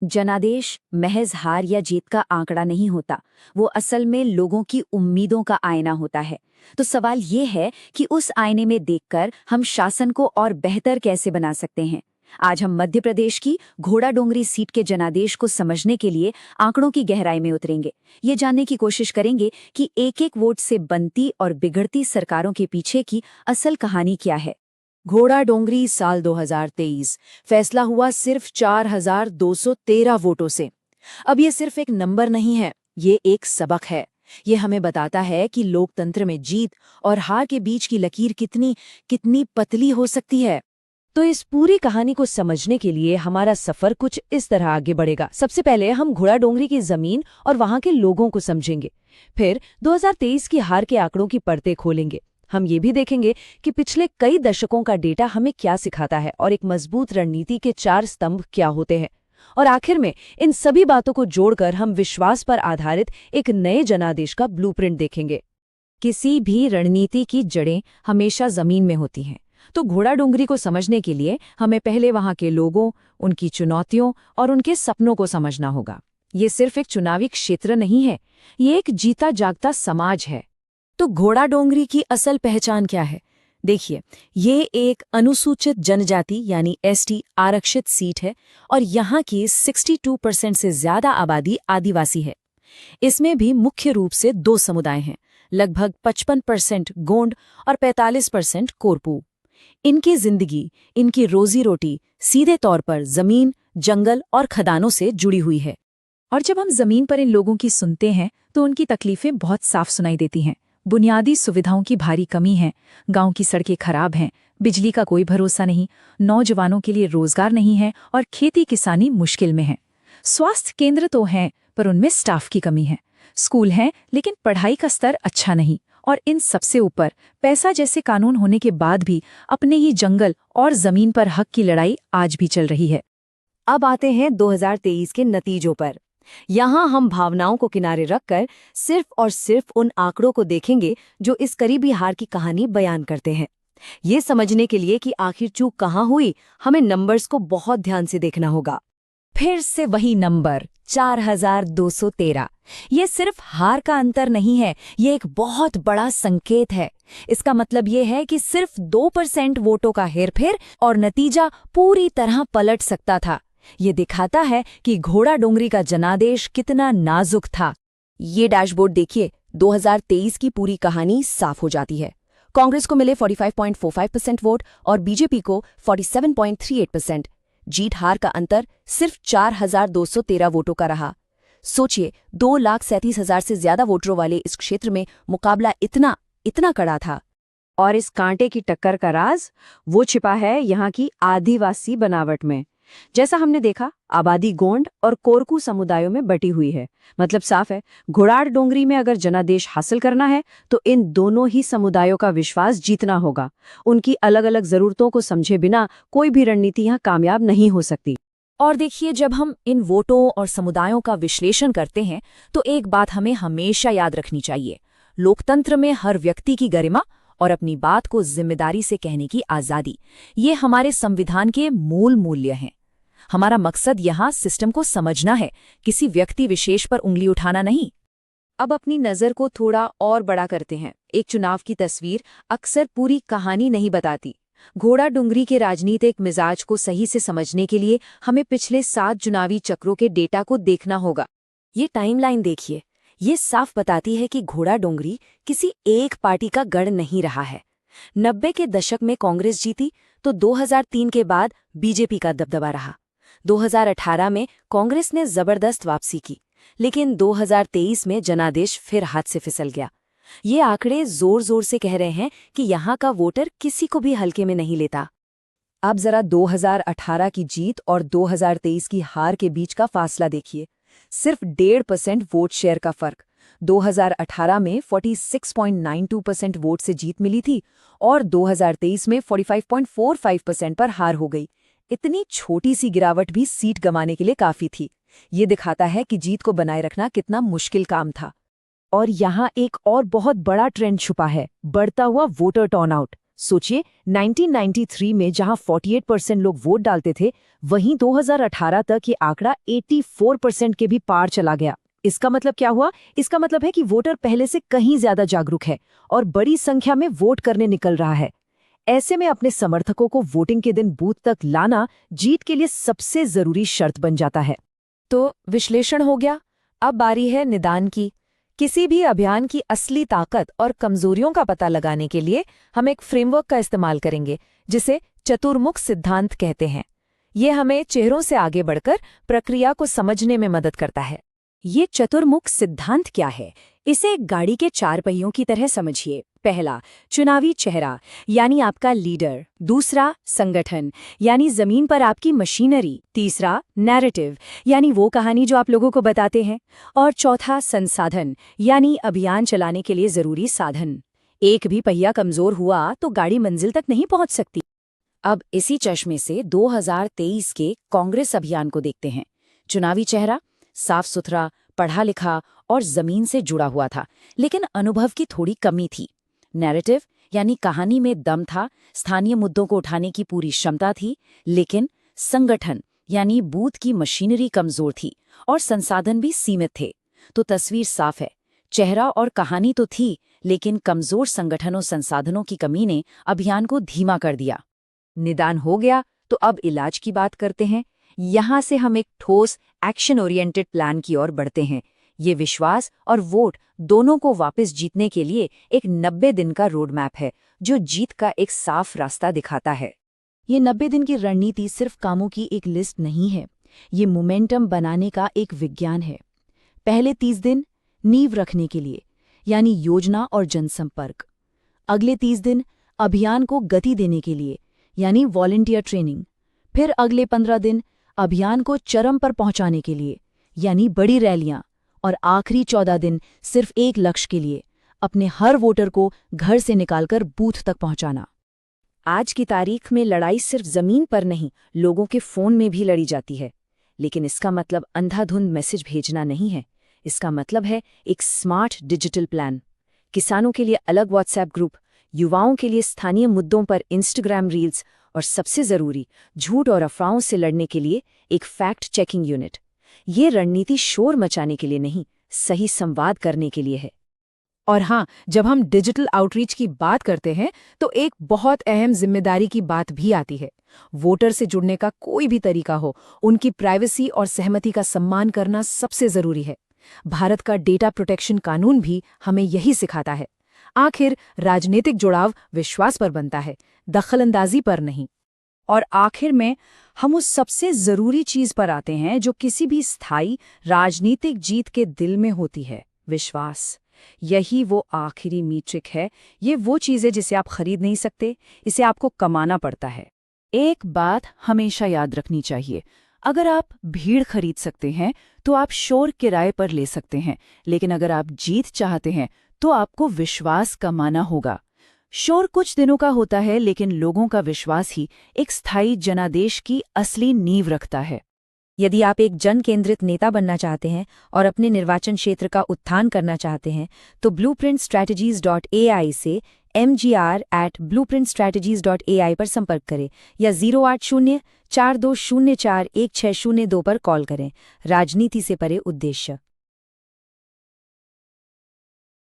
जनादेश महज हार या जीत का आंकड़ा नहीं होता, वो असल में लोगों की उम्मीदों का आईना होता है। तो सवाल ये है कि उस आईने में देखकर हम शासन को और बेहतर कैसे बना सकते हैं। आज हम मध्य प्रदेश की घोड़ा डोंगरी सीट के जनादेश को समझने के लिए आंकड़ों की गहराई में उतरेंगे। ये जानने की कोशिश करेंगे कि एक एक वोट से बनती और बिगड़ती सरकारों के पीछे की असल कहानी क्या है। घोड़ा डोंगरी साल 2023 फैसला हुआ सिर्फ 4,213 वोटों से। अब ये सिर्फ एक नंबर नहीं है, ये एक सबक है। ये हमें बताता है कि लोकतंत्र में जीत और हार के बीच की लकीर कितनी कितनी पतली हो सकती है। तो इस पूरी कहानी को समझने के लिए हमारा सफर कुछ इस तरह आगे बढ़ेगा। सबसे पहले हम घोड़ा डोंगरी की जमीन और वहां के लोगों को समझेंगे। फिर 2023 की हार के आंकड़ों की परतें खोलेंगे। हम ये भी देखेंगे कि पिछले कई दशकों का डेटा हमें क्या सिखाता है और एक मजबूत रणनीति के 4 स्तंभ क्या होते हैं। और आखिर में इन सभी बातों को जोड़कर हम विश्वास पर आधारित एक नए जनादेश का ब्लूप्रिंट देखेंगे। किसी भी रणनीति की जड़ें हमेशा जमीन में होती हैं। तो घोड़ा डोंगरी को समझने के लिए हमें पहले वहां के लोगों, उनकी चुनौतियों और उनके सपनों को समझना होगा। ये सिर्फ एक चुनावी क्षेत्र नहीं है, ये एक जीता जागता समाज है। तो घोड़ा डोंगरी की असल पहचान क्या है? देखिए, ये एक अनुसूचित जनजाति यानी एसटी आरक्षित सीट है और यहाँ की 62% से ज्यादा आबादी आदिवासी है। इसमें भी मुख्य रूप से 2 समुदाय हैं, लगभग 55% गोंड और 45% कोरपू। इनकी जिंदगी, इनकी रोजी रोटी सीधे तौर पर जमीन, जंगल और खदानों से जुड़ी हुई है। और जब हम जमीन पर इन लोगों की सुनते हैं तो उनकी तकलीफें बहुत साफ सुनाई देती हैं। बुनियादी सुविधाओं की भारी कमी है, गांव की सड़कें खराब हैं, बिजली का कोई भरोसा नहीं, नौजवानों के लिए रोजगार नहीं है और खेती किसानी मुश्किल में है। स्वास्थ्य केंद्र तो हैं पर उनमें स्टाफ की कमी है। स्कूल हैं लेकिन पढ़ाई का स्तर अच्छा नहीं। और इन सबसे ऊपर पैसा जैसे कानून होने के बाद भी अपने ही जंगल और जमीन पर हक की लड़ाई आज भी चल रही है। अब आते हैं 2023 के नतीजों पर। यहाँ हम भावनाओं को किनारे रखकर सिर्फ और सिर्फ उन आंकड़ों को देखेंगे जो इस करीबी हार की कहानी बयान करते हैं। ये समझने के लिए कि आखिर चूक कहाँ हुई, हमें नंबर्स को बहुत ध्यान से देखना होगा। फिर से वही नंबर 4,213। ये सिर्फ हार का अंतर नहीं है, ये एक बहुत बड़ा संकेत है। इसका मतलब ये है कि सिर्फ 2% वोटों का हेरफेर और नतीजा पूरी तरह पलट सकता था। ये दिखाता है कि घोड़ा डोंगरी का जनादेश कितना नाजुक था। ये डैशबोर्ड देखिए, 2023 की पूरी कहानी साफ हो जाती है। कांग्रेस को मिले 45.45% वोट और बीजेपी को 47.38%। जीत हार का अंतर सिर्फ 4,213 वोटों का रहा। सोचिए, 2,37,000 से ज्यादा वोटरों वाले इस क्षेत्र में मुकाबला इतना कड़ा था। और इस कांटे की टक्कर का राज वो छिपा है यहाँ की आदिवासी बनावट में। जैसा हमने देखा, आबादी गोंड और कोरकू समुदायों में बटी हुई है। मतलब साफ है, घोड़ा डोंगरी में अगर जनादेश हासिल करना है तो इन दोनों ही समुदायों का विश्वास जीतना होगा। उनकी अलग अलग जरूरतों को समझे बिना कोई भी रणनीति यहाँ कामयाब नहीं हो सकती। और देखिए, जब हम इन वोटों और समुदायों का विश्लेषण करते हैं तो एक बात हमें हमेशा याद रखनी चाहिए। लोकतंत्र में हर व्यक्ति की गरिमा और अपनी बात को जिम्मेदारी से कहने की आजादी, ये हमारे संविधान के मूल मूल्य हैं। हमारा मकसद यहाँ सिस्टम को समझना है, किसी व्यक्ति विशेष पर उंगली उठाना नहीं। अब अपनी नज़र को थोड़ा और बड़ा करते हैं। एक चुनाव की तस्वीर अक्सर पूरी कहानी नहीं बताती। घोड़ा डोंगरी के राजनीतिक मिजाज को सही से समझने के लिए हमें पिछले 7 चुनावी चक्रों के डेटा को देखना होगा। ये टाइमलाइन देखिए, ये साफ बताती है कि घोड़ा डोंगरी किसी एक पार्टी का गढ़ नहीं रहा है। 90 के दशक में कांग्रेस जीती तो 2003 के बाद बीजेपी का दबदबा रहा। 2018 में कांग्रेस ने जबरदस्त वापसी की, लेकिन 2023 में जनादेश फिर हाथ से फिसल गया। ये आंकड़े जोर जोर से कह रहे हैं कि यहाँ का वोटर किसी को भी हल्के में नहीं लेता। अब जरा 2018 की जीत और 2023 की हार के बीच का फासला देखिए, सिर्फ 1.5% वोट शेयर का फर्क। 2018 में 46.92% वोट से जीत मिली थी और 2023 में 45.45% पर हार हो गई। इतनी छोटी सी गिरावट भी सीट गंवाने के लिए काफी थी। ये दिखाता है कि जीत को बनाए रखना कितना मुश्किल काम था। और यहाँ एक और बहुत बड़ा ट्रेंड छुपा है, बढ़ता हुआ वोटर टर्नआउट। सोचिए 1993 में जहां 48% लोग वोट डालते थे, वहीं 2018 तक ये आंकड़ा 84% के भी पार चला गया। इसका मतलब क्या हुआ? इसका मतलब है कि वोटर पहले से कहीं ज्यादा जागरूक है और बड़ी संख्या में वोट करने निकल रहा है। ऐसे में अपने समर्थकों को वोटिंग के दिन बूथ तक लाना जीत के लिए सबसे जरूरी शर्त बन जाता है। तो विश्लेषण हो गया, अब बारी है निदान की। किसी भी अभियान की असली ताकत और कमजोरियों का पता लगाने के लिए हम एक फ्रेमवर्क का इस्तेमाल करेंगे, जिसे चतुर्मुख सिद्धांत कहते हैं। ये हमें चेहरों से आगे बढ़कर प्रक्रिया को समझने में मदद करता है। ये चतुर्मुख सिद्धांत क्या है? इसे एक गाड़ी के 4 पहियों की तरह समझिए। पहला, चुनावी चेहरा यानी आपका लीडर। दूसरा, संगठन यानी जमीन पर आपकी मशीनरी। तीसरा, नैरेटिव यानी वो कहानी जो आप लोगों को बताते हैं। और चौथा, संसाधन यानी अभियान चलाने के लिए जरूरी साधन। एक भी पहिया कमजोर हुआ तो गाड़ी मंजिल तक नहीं पहुंच सकती। अब इसी चश्मे से 2023 के कांग्रेस अभियान को देखते हैं। चुनावी चेहरा साफ सुथरा, पढ़ा लिखा और जमीन से जुड़ा हुआ था, लेकिन अनुभव की थोड़ी कमी थी। नैरेटिव यानी कहानी में दम था, स्थानीय मुद्दों को उठाने की पूरी क्षमता थी, लेकिन संगठन यानी बूथ की मशीनरी कमजोर थी और संसाधन भी सीमित थे। तो तस्वीर साफ है, चेहरा और कहानी तो थी, लेकिन कमजोर संगठनों संसाधनों की कमी ने अभियान को धीमा कर दिया। निदान हो गया, तो अब इलाज की बात करते हैं। यहाँ से हम एक ठोस एक्शन ओरिएंटेड प्लान की ओर बढ़ते हैं। ये विश्वास और वोट दोनों को वापस जीतने के लिए एक 90 दिन का रोड मैप है, जो जीत का एक साफ रास्ता दिखाता है। ये 90 दिन की रणनीति सिर्फ कामों की एक लिस्ट नहीं है, ये मोमेंटम बनाने का एक विज्ञान है। पहले 30 दिन नींव रखने के लिए, यानी योजना और जनसंपर्क। अगले 30 दिन अभियान को गति देने के लिए, यानी वॉलंटियर ट्रेनिंग। फिर अगले 15 दिन अभियान को चरम पर पहुंचाने के लिए, यानी बड़ी रैलियां। और आखिरी 14 दिन सिर्फ एक लक्ष्य के लिए, अपने हर वोटर को घर से निकालकर बूथ तक पहुंचाना। आज की तारीख में लड़ाई सिर्फ जमीन पर नहीं, लोगों के फोन में भी लड़ी जाती है। लेकिन इसका मतलब अंधाधुंध मैसेज भेजना नहीं है। इसका मतलब है एक स्मार्ट डिजिटल प्लान। किसानों के लिए अलग व्हाट्सएप ग्रुप, युवाओं के लिए स्थानीय मुद्दों पर इंस्टाग्राम रील्स, और सबसे जरूरी, झूठ और अफवाहों से लड़ने के लिए एक फैक्ट चेकिंग यूनिट। ये रणनीति शोर मचाने के लिए नहीं, सही संवाद करने के लिए है। और हाँ, जब हम डिजिटल आउटरीच की बात करते हैं तो एक बहुत अहम जिम्मेदारी की बात भी आती है। वोटर से जुड़ने का कोई भी तरीका हो, उनकी प्राइवेसी और सहमति का सम्मान करना सबसे जरूरी है। भारत का डेटा प्रोटेक्शन कानून भी हमें यही सिखाता है। आखिर राजनीतिक जुड़ाव विश्वास पर बनता है, दखलंदाजी पर नहीं। और आखिर में हम उस सबसे जरूरी चीज पर आते हैं जो किसी भी स्थायी राजनीतिक जीत के दिल में होती है, विश्वास। यही वो आखिरी मीट्रिक है। ये वो चीज है जिसे आप खरीद नहीं सकते, इसे आपको कमाना पड़ता है। एक बात हमेशा याद रखनी चाहिए, अगर आप भीड़ खरीद सकते हैं तो आप शोर किराए पर ले सकते हैं, लेकिन अगर आप जीत चाहते हैं तो आपको विश्वास कमाना होगा। शोर कुछ दिनों का होता है, लेकिन लोगों का विश्वास ही एक स्थायी जनादेश की असली नींव रखता है। यदि आप एक जन केंद्रित नेता बनना चाहते हैं और अपने निर्वाचन क्षेत्र का उत्थान करना चाहते हैं, तो blueprintstrategies.ai से mgr@blueprintstrategies.ai पर संपर्क करें या 08042041602 पर कॉल करें। राजनीति से परे उद्देश्य।